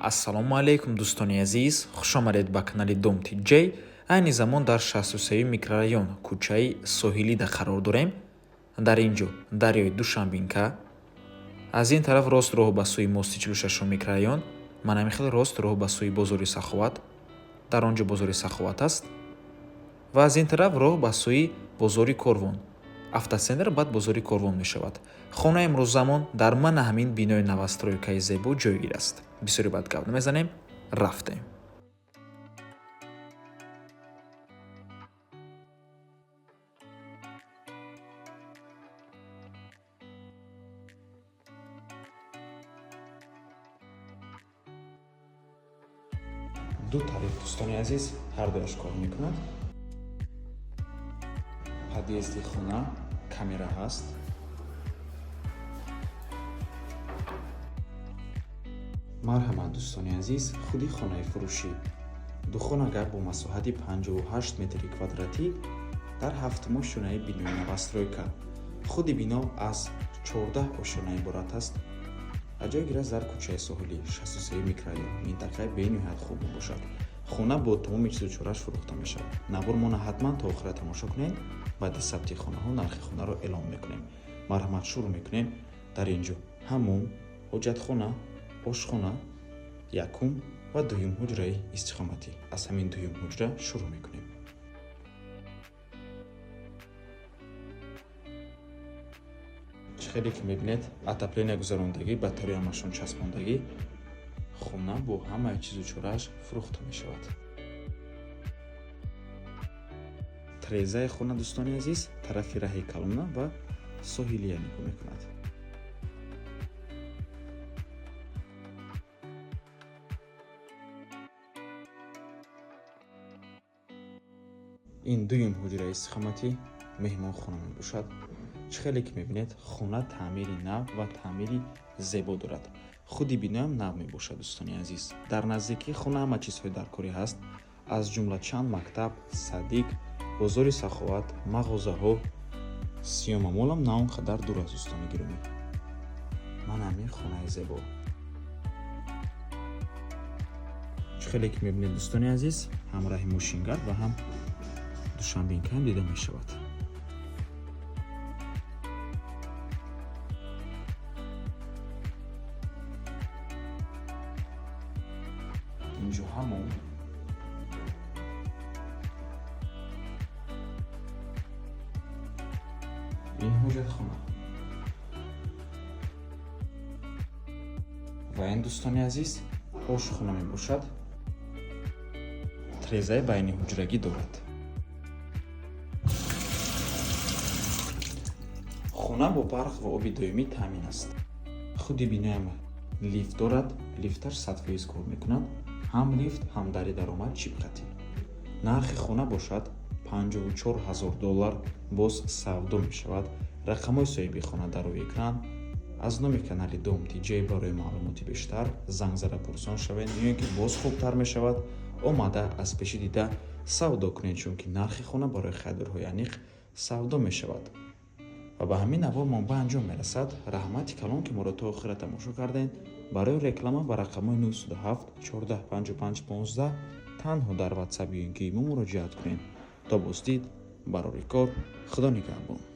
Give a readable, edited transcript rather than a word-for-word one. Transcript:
Ассалому алейкум дӯстони азиз, хушомадед ба канали Домти Ҷей. Айни замон дар 63 микрорайон кӯчаи Соҳилида қарор дорем. Дар ин ҷо дарёи Душанбинка. Аз ин тараф рост роҳ ба сӯи мости 46 микрорайон, манамихел рост роҳ ба сӯи бозори Саховат. Дар он ҷо бозори Саховат аст. Ва аз ин тараф роҳ ба сӯи бозори Корвон. Автоцентр баъд бозори Корвон мешавад. хонаи имрӯззамон дар мана ҳамин бинои навастройкаи зебо ҷойгир аст. бисёре бад гап намезанем, рафтем. ду тариф дӯстони азиз, ҳардуяш кор мекунад. подъезди хона камера ҳаст. марҳамат дӯстони азиз, худи хонаи фурӯшӣ. ду хона гап бо масоҳати 58 метри квадратӣ дар 7 ошонаи бинои навастройка. худи бино аз 14 ошона иборат аст. аҷойгир аст дар кӯчаи соҳилӣ 63 микрорайон. минтақаи бениҳоят хуб мебошад. хона бо тамоми чизу чораш фурӯхта мешавад. набурмона ҳатман то охира тамошо кунед. баъди сабти хонаҳо нархи хонаро эълон мекунем. марҳамат, шурӯъ мекунем. дар ин ҷо ҳаммом, ҳоҷатхона, ошхона, якум ва дуюм ҳуҷраи истиқоматӣ. аз ҳамин дуюм ҳуҷра шурӯъ мекунем. хеле ки мебинед отопление гузарондагӣ, батарея машин часпондагӣ, хона бо ҳамаи чизу чорааш фурӯхта мешавад. трезаи хона дӯстони азиз тарафи раҳи калона ва соҳилия нигоҳ мекунад. ин дуюм ҳуҷраи истиқоматӣ меҳмонхона мебошад. хеле ки мебинед хона таъмири нав ва таъмири зебо дорад. худи биноам нав мебошад дӯстони азиз. дар наздикии хона ҳама чизҳои даркорӣ ҳаст, аз ҷумла чанд мактаб, садик, бозори Саховат, мағозаҳо. сиёмамолам на он қадар дур аст дӯстони гиромӣ. ман ҳамин хонаи зебо. хеле ки мебинед дӯстони азиз, ҳам раҳи мошингар ва ҳам Душанбинкаам дида мешавад. инҷо ҳамон ин ҳоҷатхона ва ин дӯстони азиз ошхона мебошад. трезаи байни ҳуҷрагӣ дорад. хона бо барқ ва оби доимӣ таъмин аст. худи биноам лифт дорад. лифташ 100% кор мекунад. ҳам лифт, ҳам дари даромад чипқатӣ. нархи хона бошад $54,000. боз савдо мешавад. рақамҳои соҳиби хона дар рӯи экран. аз номи канали Домти Ҷей барои маълумоти бештар занг зада пурсон шавед. меён ки боз хубтар мешавад. омада аз пеши дида савдо кунед, чунки нархи хона барои харидорҳои аниқ савдо мешавад. ва ба ҳамин навор мо ба анҷом мерасад. раҳмати калон ки моро то охира тамошо кардем. барои реклама ба рақамҳои 907 14 55 15 танҳо дар ватсап ё ин ки имо муроҷиат кунед. то боздид, барори кор, худо нигаҳбон.